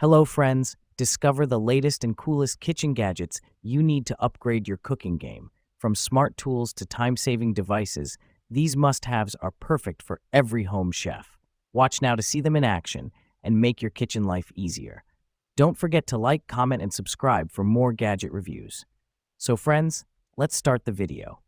Hello friends, discover the latest and coolest kitchen gadgets you need to upgrade your cooking game. From smart tools to time-saving devices, these must-haves are perfect for every home chef. Watch now to see them in action and make your kitchen life easier. Don't forget to like, comment, and subscribe for more gadget reviews. So friends, let's start the video.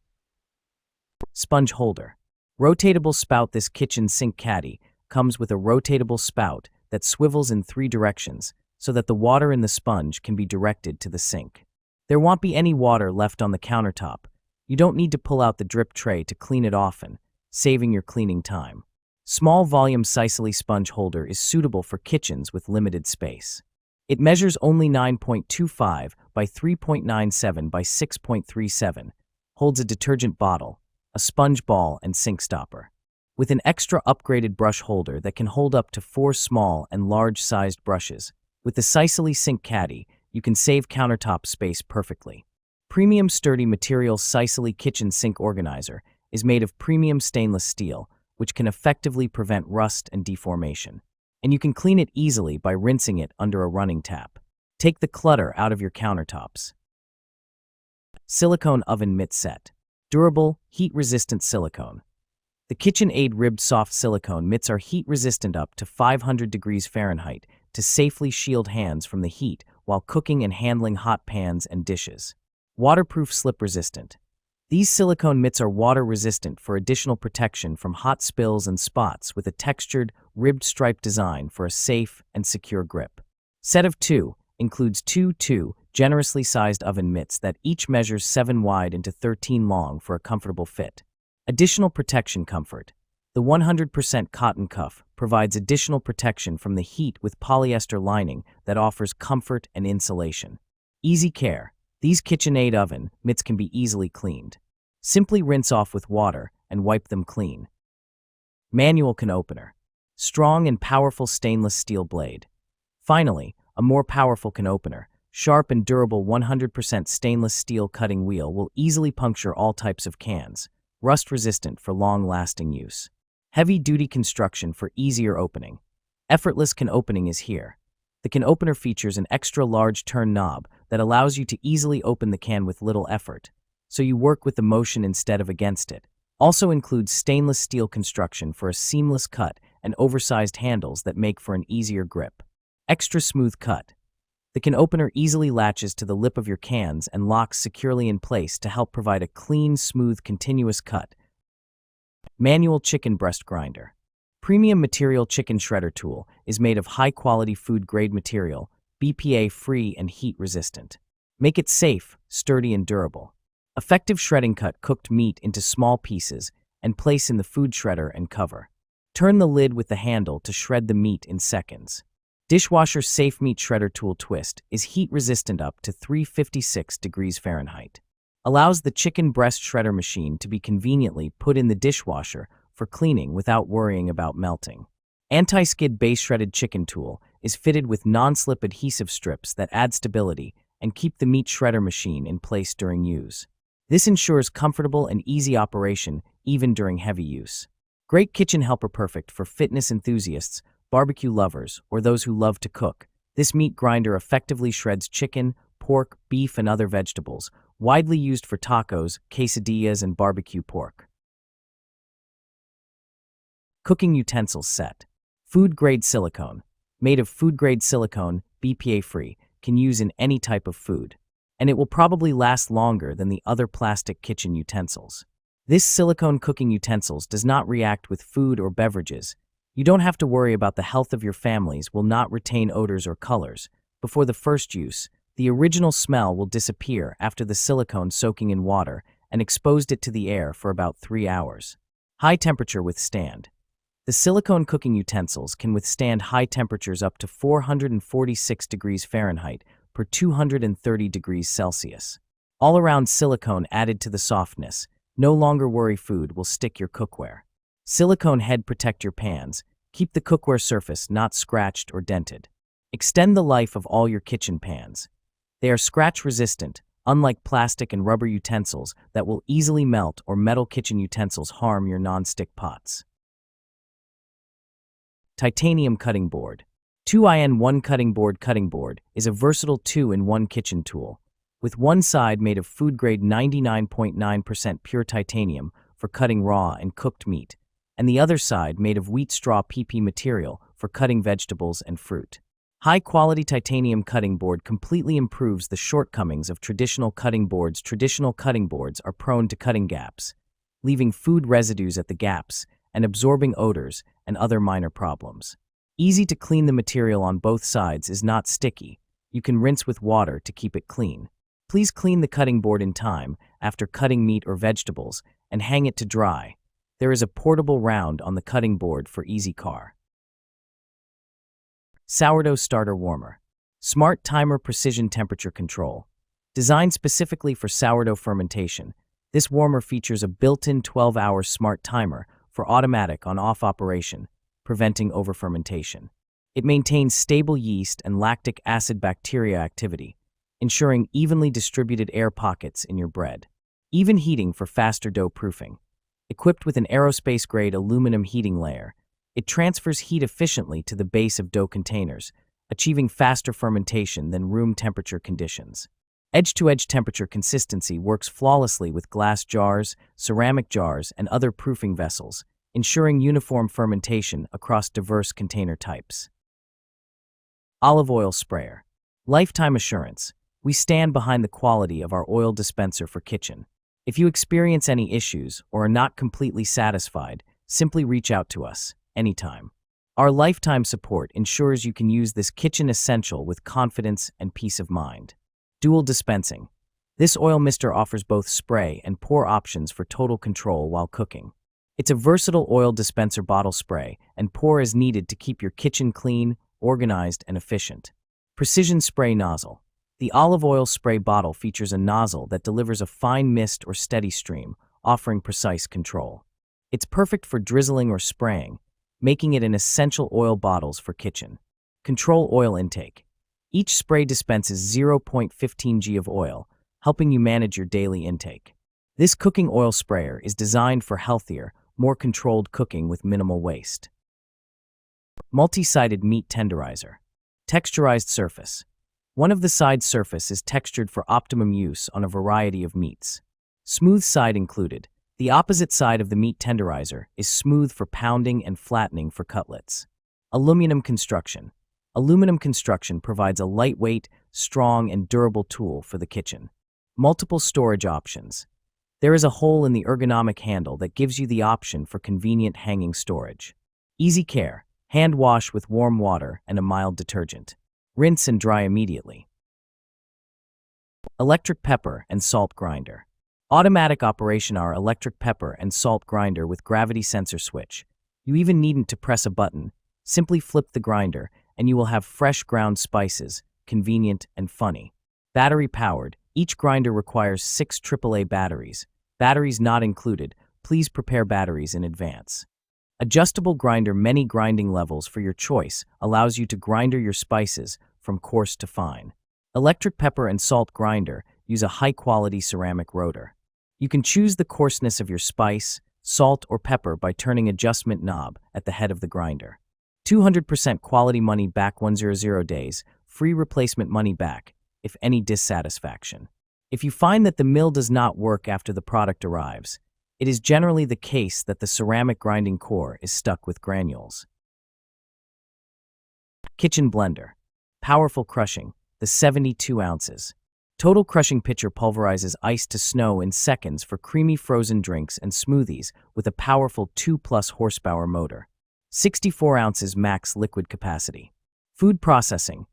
Sponge holder. Rotatable spout. This kitchen sink caddy comes with a rotatable spout that swivels in 3 directions so that the water in the sponge can be directed to the sink. There won't be any water left on the countertop. You don't need to pull out the drip tray to clean it often, saving your cleaning time. Small volume Sicily sponge holder is suitable for kitchens with limited space. It measures only 9.25 by 3.97 by 6.37, holds a detergent bottle, a sponge ball, and sink stopper. With an extra upgraded brush holder that can hold up to 4 small and large-sized brushes. With the Sicily Sink Caddy, you can save countertop space perfectly. Premium sturdy material. Sicily Kitchen Sink Organizer is made of premium stainless steel, which can effectively prevent rust and deformation. And you can clean it easily by rinsing it under a running tap. Take the clutter out of your countertops. Silicone Oven Mitt Set. Durable, heat-resistant silicone. The KitchenAid ribbed soft silicone mitts are heat-resistant up to 500 degrees Fahrenheit to safely shield hands from the heat while cooking and handling hot pans and dishes. Waterproof, slip-resistant. These silicone mitts are water-resistant for additional protection from hot spills and spots with a textured, ribbed stripe design for a safe and secure grip. Set of 2 includes two generously sized oven mitts that each measures 7 wide into 13 long for a comfortable fit. Additional protection comfort. The 100% cotton cuff provides additional protection from the heat with polyester lining that offers comfort and insulation. Easy care. These KitchenAid oven mitts can be easily cleaned. Simply rinse off with water and wipe them clean. Manual can opener. Strong and powerful stainless steel blade. Finally, a more powerful can opener. Sharp and durable 100% stainless steel cutting wheel will easily puncture all types of cans. Rust-resistant for long-lasting use. Heavy-duty construction for easier opening. Effortless can opening is here. The can opener features an extra large turn knob that allows you to easily open the can with little effort, so you work with the motion instead of against it. Also includes stainless steel construction for a seamless cut and oversized handles that make for an easier grip. Extra smooth cut. The can opener easily latches to the lip of your cans and locks securely in place to help provide a clean, smooth, continuous cut. Manual chicken breast grinder. Premium material chicken shredder tool is made of high-quality food-grade material, BPA-free and heat-resistant. Make it safe, sturdy, and durable. Effective shredding. Cut cooked meat into small pieces and place in the food shredder and cover. Turn the lid with the handle to shred the meat in seconds. Dishwasher safe meat shredder tool. Twist is heat-resistant up to 356 degrees Fahrenheit. Allows the chicken breast shredder machine to be conveniently put in the dishwasher for cleaning without worrying about melting. Anti-skid base shredded chicken tool is fitted with non-slip adhesive strips that add stability and keep the meat shredder machine in place during use. This ensures comfortable and easy operation even during heavy use. Great kitchen helper, perfect for fitness enthusiasts, barbecue lovers, or those who love to cook. This meat grinder effectively shreds chicken, pork, beef, and other vegetables, widely used for tacos, quesadillas, and barbecue pork. Cooking utensils set. Food-grade silicone. Made of food-grade silicone, BPA-free, can use in any type of food. And it will probably last longer than the other plastic kitchen utensils. This silicone cooking utensils does not react with food or beverages. You don't have to worry about the health of your families will not retain odors or colors. Before the first use, the original smell will disappear after the silicone soaking in water and exposed it to the air for about 3 hours. High temperature withstand. The silicone cooking utensils can withstand high temperatures up to 446 degrees Fahrenheit per 230 degrees Celsius. All-around silicone added to the softness. No longer worry food will stick your cookware. Silicone head protect your pans. Keep the cookware surface not scratched or dented. Extend the life of all your kitchen pans. They are scratch-resistant, unlike plastic and rubber utensils that will easily melt, or metal kitchen utensils harm your non-stick pots. Titanium cutting board. 2-in-1 cutting board is a versatile 2-in-1 kitchen tool, with one side made of food-grade 99.9% pure titanium for cutting raw and cooked meat, and the other side made of wheat straw PP material for cutting vegetables and fruit. High-quality titanium cutting board completely improves the shortcomings of traditional cutting boards. Traditional cutting boards are prone to cutting gaps, leaving food residues at the gaps and absorbing odors and other minor problems. Easy to clean. The material on both sides is not sticky. You can rinse with water to keep it clean. Please clean the cutting board in time after cutting meat or vegetables and hang it to dry. There is a portable round on the cutting board for easy car. Sourdough starter warmer. Smart timer precision temperature control. Designed specifically for sourdough fermentation, this warmer features a built-in 12-hour smart timer for automatic on-off operation, preventing overfermentation. It maintains stable yeast and lactic acid bacteria activity, ensuring evenly distributed air pockets in your bread. Even heating for faster dough proofing. Equipped with an aerospace-grade aluminum heating layer, it transfers heat efficiently to the base of dough containers, achieving faster fermentation than room temperature conditions. Edge-to-edge temperature consistency works flawlessly with glass jars, ceramic jars, and other proofing vessels, ensuring uniform fermentation across diverse container types. Olive oil sprayer. Lifetime assurance. We stand behind the quality of our oil dispenser for kitchen. If you experience any issues or are not completely satisfied, simply reach out to us anytime. Our lifetime support ensures you can use this kitchen essential with confidence and peace of mind. Dual dispensing. This oil mister offers both spray and pour options for total control while cooking. It's a versatile oil dispenser, bottle spray and pour as needed to keep your kitchen clean, organized, and efficient. Precision spray nozzle. The olive oil spray bottle features a nozzle that delivers a fine mist or steady stream, offering precise control. It's perfect for drizzling or spraying, making it an essential oil bottles for kitchen. Control oil intake. Each spray dispenses 0.15 g of oil, helping you manage your daily intake. This cooking oil sprayer is designed for healthier, more controlled cooking with minimal waste. Multi-sided meat tenderizer. Texturized surface. One of the side surface is textured for optimum use on a variety of meats. Smooth side included. The opposite side of the meat tenderizer is smooth for pounding and flattening for cutlets. Aluminum construction. Aluminum construction provides a lightweight, strong, and durable tool for the kitchen. Multiple storage options. There is a hole in the ergonomic handle that gives you the option for convenient hanging storage. Easy care. Hand wash with warm water and a mild detergent. Rinse and dry immediately. Electric pepper and salt grinder. Automatic operation. Our electric pepper and salt grinder with gravity sensor switch. You even needn't to press a button. Simply flip the grinder and you will have fresh ground spices, convenient and funny. Battery powered. Each grinder requires 6 AAA batteries. Batteries not included. Please prepare batteries in advance. Adjustable grinder. Many grinding levels for your choice allows you to grinder your spices from coarse to fine. Electric pepper and salt grinder use a high-quality ceramic rotor. You can choose the coarseness of your spice, salt, or pepper by turning adjustment knob at the head of the grinder. 200% quality money back, 100 days, free replacement money back if any dissatisfaction. If you find that the mill does not work after the product arrives, it is generally the case that the ceramic grinding core is stuck with granules. Kitchen blender. Powerful crushing. The 72 ounces. Total crushing pitcher pulverizes ice to snow in seconds for creamy frozen drinks and smoothies with a powerful 2+ horsepower motor. 64 ounces max liquid capacity. Food processing.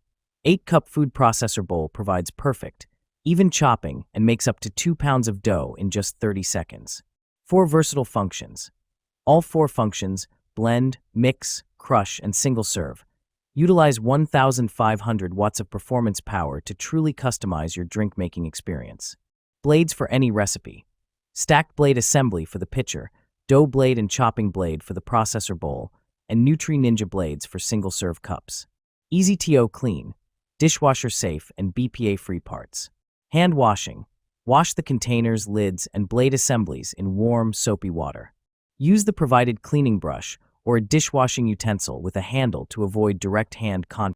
8-cup food processor bowl provides perfect, even chopping and makes up to 2 pounds of dough in just 30 seconds. 4 versatile functions. All 4 functions, blend, mix, crush, and single serve, utilize 1,500 watts of performance power to truly customize your drink-making experience. Blades for any recipe. Stacked blade assembly for the pitcher, dough blade and chopping blade for the processor bowl, and Nutri Ninja blades for single-serve cups. Easy to clean, dishwasher safe, and BPA-free parts. Hand washing. Wash the containers, lids, and blade assemblies in warm, soapy water. Use the provided cleaning brush or a dishwashing utensil with a handle to avoid direct hand contact.